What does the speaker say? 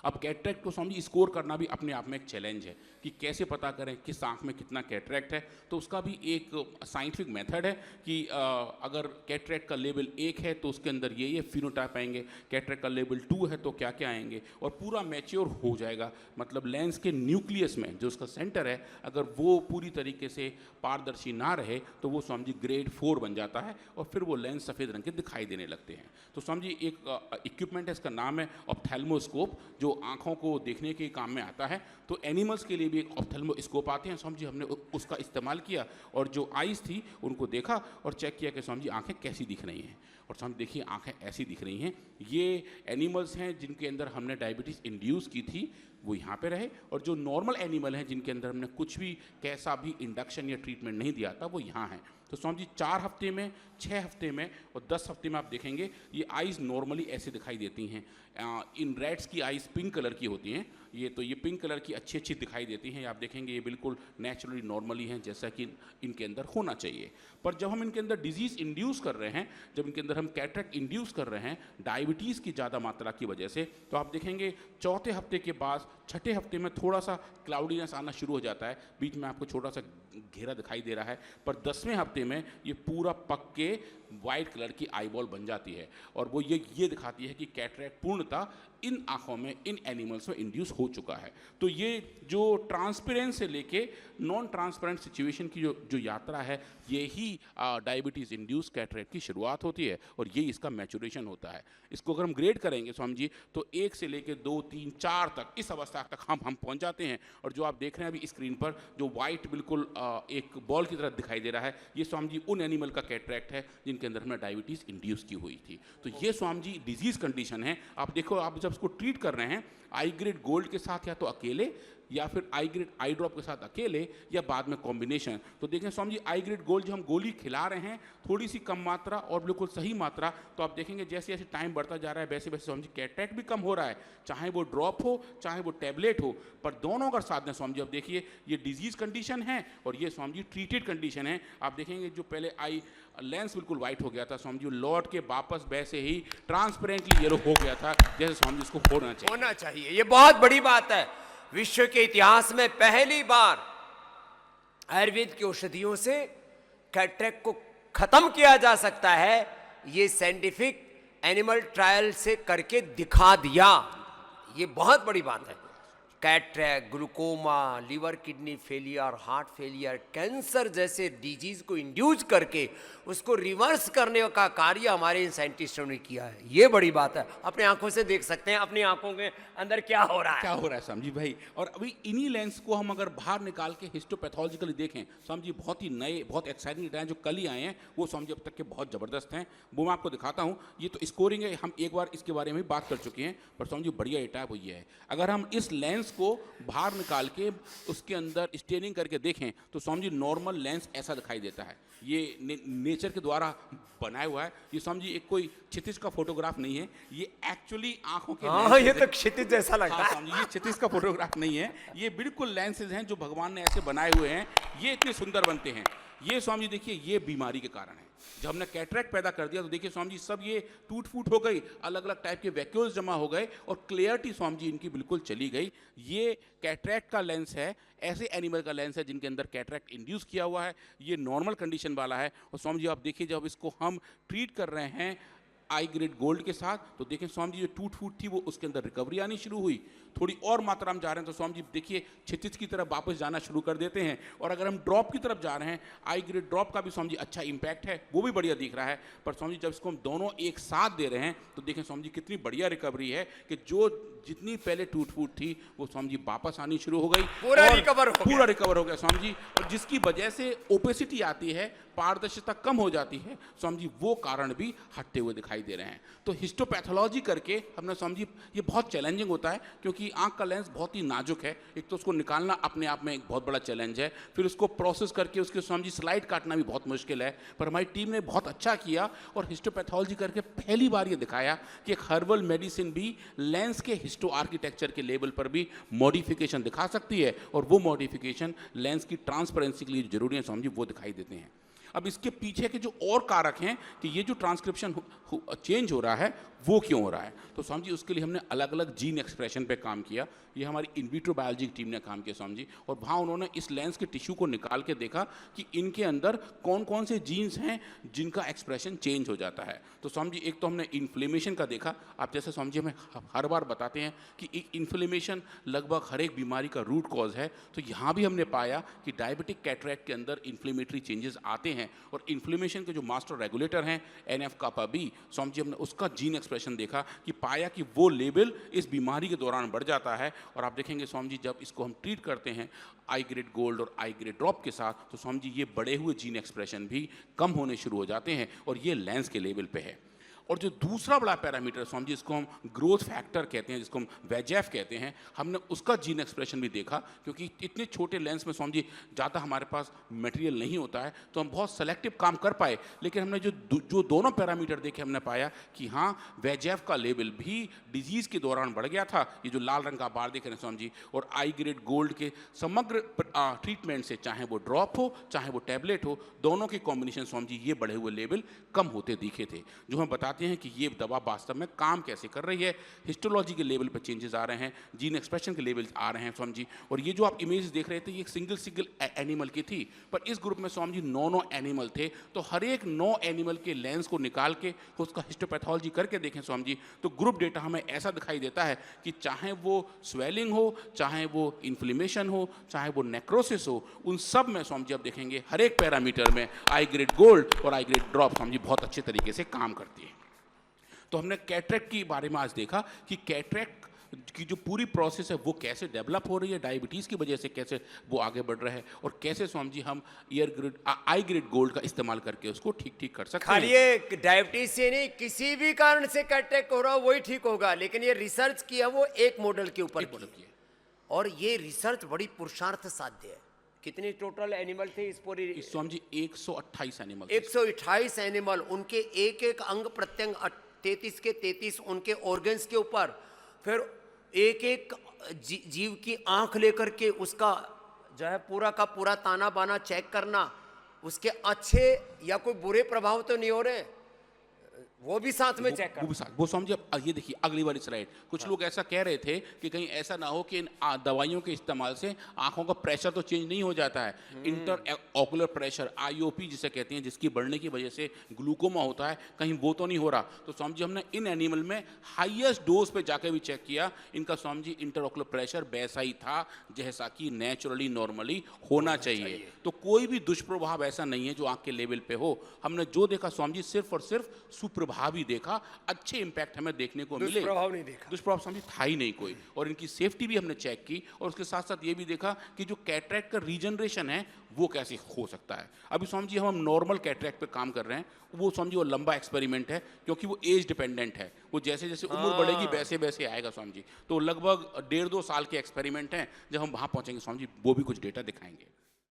अब कैटरेक्ट को समझिए स्कोर करना भी अपने आप में एक चैलेंज है कि कैसे पता करें किस आँख में कितना कैटरेक्ट है। तो उसका भी एक साइंटिफिक मेथड है कि अगर कैटरेक्ट का लेवल 1 है तो उसके अंदर ये फिनोटाइप आएंगे, कैटरेक्ट का लेवल 2 है तो क्या क्या आएंगे, और पूरा मैच्योर हो जाएगा। मतलब लेंस के न्यूक्लियस में जो उसका सेंटर है अगर वो पूरी तरीके से पारदर्शी ना रहे तो वो समझिए ग्रेड 4 बन जाता है और फिर वो लेंस सफ़ेद रंग के दिखाई देने लगते हैं। तो समझिए एक इक्विपमेंट है, इसका नाम है ऑप्थेल्मोस्कोप, जो आँखों को देखने के काम में आता है। तो एनिमल्स के लिए भी एक ऑप्थेल्मोस्कोप आते हैं, समझिए हमने उसका इस्तेमाल किया और जो आइज़ थी उनको देखा और चेक किया कि समझिए आँखें कैसी दिख रही हैं, और समझ देखिए आँखें ऐसी दिख रही हैं। ये एनिमल्स हैं जिनके अंदर हमने डायबिटीज़ इंड्यूस की थी, वो यहाँ पे रहे, और जो नॉर्मल एनिमल हैं जिनके अंदर हमने कुछ भी कैसा भी इंडक्शन या ट्रीटमेंट नहीं दिया था वो यहाँ हैं। तो समझिए 4 हफ्ते में, 6 हफ्ते में और 10 हफ्ते में आप देखेंगे ये आइज़ नॉर्मली ऐसे दिखाई देती हैं। इन रैट्स की आइज़ पिंक कलर की होती हैं, ये पिंक कलर की अच्छी अच्छी दिखाई देती हैं। आप देखेंगे ये बिल्कुल नेचुरली नॉर्मली हैं जैसा कि इनके अंदर होना चाहिए। पर जब हम इनके अंदर डिजीज़ इंड्यूस कर रहे हैं, जब इनके अंदर हम कैटरेक्ट इंड्यूस कर रहे हैं डायबिटीज़ की ज़्यादा मात्रा की वजह से, तो आप देखेंगे 4थे हफ्ते के बाद 6ठे हफ्ते में थोड़ा सा क्लाउडीनेस आना शुरू हो जाता है, बीच में आपको छोटा सा घेरा दिखाई दे रहा है। पर 10वें हफ्ते में ये पूरा पक के वाइट कलर की आईबॉल बन जाती है और वो ये दिखाती है कि कैटरेक्ट पूर्णतः इन आँखों में, इन एनिमल्स में इंड्यूस हो चुका है। तो ये जो ट्रांसपेरेंट से लेके नॉन ट्रांसपेरेंट सिचुएशन की जो यात्रा है, ये ही डायबिटीज़ इंड्यूस कैटरेक्ट की शुरुआत होती है और ये इसका मैचुरेशन होता है। इसको अगर हम ग्रेड करेंगे समझिए तो 1 से लेके 2, 3, 4 तक, इस अवस्था तक हम पहुंच जाते हैं। और जो आप देख रहे हैं अभी स्क्रीन पर, जो वाइट बिल्कुल एक बॉल की तरह दिखाई दे रहा है, ये स्वामी जी उन एनिमल का कैटरेक्ट है जिनके अंदर हमने डायबिटीज़ इंड्यूस की हुई थी। तो ये स्वामी जी डिजीज़ कंडीशन है। आप देखो, आप जब इसको ट्रीट कर रहे हैं आई ग्रेड गोल्ड के साथ या तो अकेले, या फिर आई ग्रेड आई ड्रॉप के साथ अकेले, या बाद में कॉम्बिनेशन। तो देखें Swami ji I grade gold जो हम गोली खिला रहे हैं थोड़ी सी कम मात्रा और बिल्कुल सही मात्रा, तो आप देखेंगे जैसे जैसे टाइम बढ़ता जा रहा है वैसे वैसे स्वामी जी कैटरेक्ट भी कम हो रहा है, चाहे वो ड्रॉप हो चाहे वो टैबलेट हो। पर दोनों अगर साथ में स्वामी जी, अब देखिए ये डिजीज़ कंडीशन है और ये स्वामी जी ट्रीटेड कंडीशन है। आप देखेंगे जो पहले आई लेंस बिल्कुल वाइट हो गया था स्वामी जी, लौट के वापस वैसे ही ट्रांसपेरेंटली येलो हो गया था जैसे स्वामी जी इसको होना चाहिए। ये बहुत बड़ी बात है। विश्व के इतिहास में पहली बार आयुर्वेद की औषधियों से कैटरेक्ट को खत्म किया जा सकता है, ये साइंटिफिक एनिमल ट्रायल से करके दिखा दिया। ये बहुत बड़ी बात है। Cataract, glaucoma, liver kidney failure, heart failure, cancer जैसे डिजीज को इंड्यूस करके उसको रिवर्स करने का कार्य हमारे इन साइंटिस्टों ने किया है। ये बड़ी बात है। अपने आंखों से देख सकते हैं अपनी आंखों के अंदर क्या हो रहा है समझी भाई। और अभी इन्हीं लेंस को हम अगर बाहर निकाल के हिस्टोपैथोलॉजिकली देखें समझी, बहुत ही नए, बहुत एक्साइटिंग डेटा हैं जो कल ही आए हैं, वो समझी अब तक के बहुत ज़बरदस्त हैं। वो मैं आपको दिखाता हूँ। ये तो स्कोरिंग है, हम एक बार इसके बारे में बात कर चुके हैं, पर समझी बढ़िया डेटा है वो ये है। अगर हम इस लेंस को बाहर निकाल के उसके अंदर स्टेनिंग करके देखें तो समझिए नॉर्मल लेंस ऐसा दिखाई देता है। ये नेचर के द्वारा बनाया हुआ है। ये समझिए एक कोई क्षितिज का फोटोग्राफ नहीं है, ये एक्चुअली आंखों के ये तो क्षितिज जैसा लगता है। समझिए ये क्षितिज का फोटोग्राफ नहीं है, ये बिल्कुल लेंसेज हैं जो भगवान ने ऐसे बनाए हुए हैं। ये इतने सुंदर बनते हैं। ये स्वामी जी देखिए, ये बीमारी के कारण है। जब हमने कैटरेक्ट पैदा कर दिया तो देखिए स्वामी जी सब ये टूट फूट हो गई, अलग अलग टाइप के वैक्यूल्स जमा हो गए और क्लियरिटी स्वामी जी इनकी बिल्कुल चली गई। ये कैटरेक्ट का लेंस है, ऐसे एनिमल का लेंस है जिनके अंदर कैटरेक्ट इंड्यूस किया हुआ है। ये नॉर्मल कंडीशन वाला है। और स्वामी जी आप देखिए, जब इसको हम ट्रीट कर रहे हैं आई ग्रेड गोल्ड के साथ, तो देखें स्वामी जी जो टूट फूट थी वो उसके अंदर रिकवरी आनी शुरू हुई। थोड़ी और मात्रा में जा रहे हैं तो स्वामी जी देखिए क्षितिज की तरफ वापस जाना शुरू कर देते हैं। और अगर हम ड्रॉप की तरफ जा रहे हैं, आई ग्रेड ड्रॉप का भी स्वामी जी अच्छा इंपैक्ट है, वो भी बढ़िया दिख रहा है। पर स्वामी जी जब इसको हम दोनों एक साथ दे रहे हैं तो देखें स्वामी जी कितनी बढ़िया रिकवरी है कि जो जितनी पहले टूट फूट थी वो स्वामी जी वापस आनी शुरू हो गई, पूरा रिकवर हो गया स्वामी जी। और जिसकी वजह से ओपेसिटी आती है, पारदर्शिता कम हो जाती है स्वामी जी, वो कारण भी हटते हुए दिखाई दे रहे हैं। तो हिस्टोपैथोलॉजी करके हमने स्वामी जी, ये बहुत चैलेंजिंग होता है क्योंकि आंख का लेंस बहुत ही नाजुक है। एक तो उसको निकालना अपने आप में एक बहुत बड़ा चैलेंज है, फिर उसको प्रोसेस करके उसके स्वामी जी स्लाइड काटना भी बहुत मुश्किल है। पर हमारी टीम ने बहुत अच्छा किया और हिस्टोपैथोलॉजी करके पहली बार ये दिखाया कि एक हर्बल मेडिसिन भी लेंस के हिस्टो आर्किटेक्चर के लेवल पर भी मॉडिफिकेशन दिखा सकती है, और वो मॉडिफिकेशन लेंस की ट्रांसपेरेंसी के लिए जरूरी है स्वामी जी, वो दिखाई देते हैं। अब इसके पीछे के जो और कारक हैं कि ये जो ट्रांसक्रिप्शन चेंज हो रहा है वो क्यों हो रहा है, तो स्वामी जी उसके लिए हमने अलग अलग जीन एक्सप्रेशन पे काम किया। ये हमारी इन विट्रो बायोलॉजी की टीम ने काम किया स्वामी जी, और वहाँ उन्होंने इस लेंस के टिश्यू को निकाल के देखा कि इनके अंदर कौन कौन से जीन्स हैं जिनका एक्सप्रेशन चेंज हो जाता है। तो स्वामी जी एक तो हमने इन्फ्लेमेशन का देखा। आप जैसे स्वामी जी हमें हर बार बताते हैं कि इन्फ्लेमेशन लगभग हर एक बीमारी का रूट कॉज है, तो यहाँ भी हमने पाया कि डायबिटिक कैटरैक्ट के अंदर इन्फ्लेमेटरी चेंजेस आते हैं, और इन्फ्लेमेशन के जो मास्टर रेगुलेटर हैं NF कापा बी, स्वामी जी हमने उसका जीन एक्सप्रेशन देखा कि पाया कि वो लेवल इस बीमारी के दौरान बढ़ जाता है। और आप देखेंगे स्वामी जी जब इसको हम ट्रीट करते हैं आई ग्रेड गोल्ड और आई ग्रेड ड्रॉप के साथ, तो स्वामी जी ये बढ़े हुए जीन एक्सप्रेशन भी कम होने शुरू हो जाते हैं, और ये लेंस के लेवल पे है। और जो दूसरा बड़ा पैरामीटर स्वामी जी जिसको हम ग्रोथ फैक्टर कहते हैं, जिसको हम VEGF कहते हैं, हमने उसका जीन एक्सप्रेशन भी देखा, क्योंकि इतने छोटे लेंस में स्वामी जी ज़्यादा हमारे पास मटेरियल नहीं होता है, तो हम बहुत सेलेक्टिव काम कर पाए। लेकिन हमने जो दोनों पैरामीटर देखे हमने पाया कि हाँ VEGF का लेवल भी डिजीज़ के दौरान बढ़ गया था, ये जो लाल रंग का बार देख रहे हैं स्वामी जी, और आई ग्रेड गोल्ड के समग्र ट्रीटमेंट से, चाहे वो ड्रॉप हो चाहे वो टैबलेट हो, दोनों के कॉम्बिनेशन स्वामी जी ये बढ़े हुए लेवल कम होते दिखे थे, जो हम बताते हैं कि ये दवा वास्तव में काम कैसे कर रही है। हिस्टोलॉजी के लेवल पर चेंजेस आ रहे हैं, जीन एक्सप्रेशन के लेवल आ रहे हैं स्वामी जी। और ये जो आप इमेज देख रहे थे ये एक सिंगल एनिमल की थी, पर इस ग्रुप में स्वामी जी 9 एनिमल थे, तो हर एक 9 एनिमल के लेंस को निकाल के उसका हिस्टोपैथोलॉजी करके देखें स्वामी जी, तो ग्रुप डेटा हमें ऐसा दिखाई देता है कि चाहे वो स्वेलिंग हो, चाहे वो इन्फ्लेमेशन हो, चाहे वो नेक्रोसिस हो, उन सब में स्वामी जी आप देखेंगे हर एक पैरामीटर में आई ग्रेड गोल्ड और I grade drop Swami ji बहुत अच्छे तरीके से काम करती है। तो हमने कैटरैक्ट के बारे में आज देखा कि कैटरैक्ट की जो पूरी प्रोसेस है वो कैसे डेवलप हो रही है, डायबिटीज़ की वजह से कैसे वो आगे बढ़ रहा है, और कैसे स्वामी जी हम आई ग्रेड गोल्ड का इस्तेमाल करके उसको ठीक कर सकते हैं। खाली ये डायबिटीज से नहीं, किसी भी कारण से कैटरैक्ट हो रहा हो वही ठीक होगा, लेकिन ये रिसर्च किया वो एक मॉडल के ऊपर की, और ये रिसर्च बड़ी पुरुषार्थ साध्य है। कितने टोटल एनिमल थे इस पूरी? स्वामी जी 128 एनिमल, 128 एनिमल, उनके एक एक अंग प्रत्यंग 33 के 33 उनके ऑर्गन्स के ऊपर, फिर एक एक जीव की आंख लेकर के उसका जो है पूरा का पूरा ताना बाना चेक करना, उसके अच्छे या कोई बुरे प्रभाव तो नहीं हो रहे, वो भी साथ में चेक करना। वो स्वामी जी अब ये देखिए अगली वाली स्लाइड, कुछ लोग ऐसा कह रहे थे कि कहीं ऐसा ना हो कि इन दवाइयों के इस्तेमाल से आंखों का प्रेशर तो चेंज नहीं हो जाता है, इंटर ऑकुलर प्रेशर IOP जिसे कहते हैं, जिसकी बढ़ने की वजह से ग्लूकोमा होता है, कहीं वो तो नहीं हो रहा। तो स्वामी जी हमने इन एनिमल में हाईएस्ट डोज पे जाके भी चेक किया, इनका Swami ji inter ocular pressure वैसा ही था जैसा कि नेचुरली नॉर्मली होना चाहिए। तो कोई भी दुष्प्रभाव ऐसा नहीं है जो आंख के लेवल पे हो। हमने जो देखा स्वामी जी सिर्फ और सिर्फ सुप्रभाव भी देखा, अच्छे इंपैक्ट हमें देखने को मिले, दुष्प्रभाव नहीं देखा, दुष्प्रभाव स्वामी जी था ही नहीं कोई। और इनकी सेफ्टी भी हमने चेक की, और उसके साथ साथ ये भी देखा कि जो कैटरैक्ट का रीजनरेशन है वो कैसे हो सकता है। अभी स्वामी जी हम नॉर्मल कैटरैक्ट पे काम कर रहे हैं, वो स्वामी जी वो लंबा एक्सपेरिमेंट है, क्योंकि वो एज डिपेंडेंट है, वो जैसे जैसे उम्र बढ़ेगी वैसे वैसे आएगा स्वामी जी। तो लगभग 1.5-2 साल के एक्सपेरिमेंट हैं, जब हम वहाँ पहुँचेंगे स्वामी जी वो भी कुछ डेटा दिखाएंगे।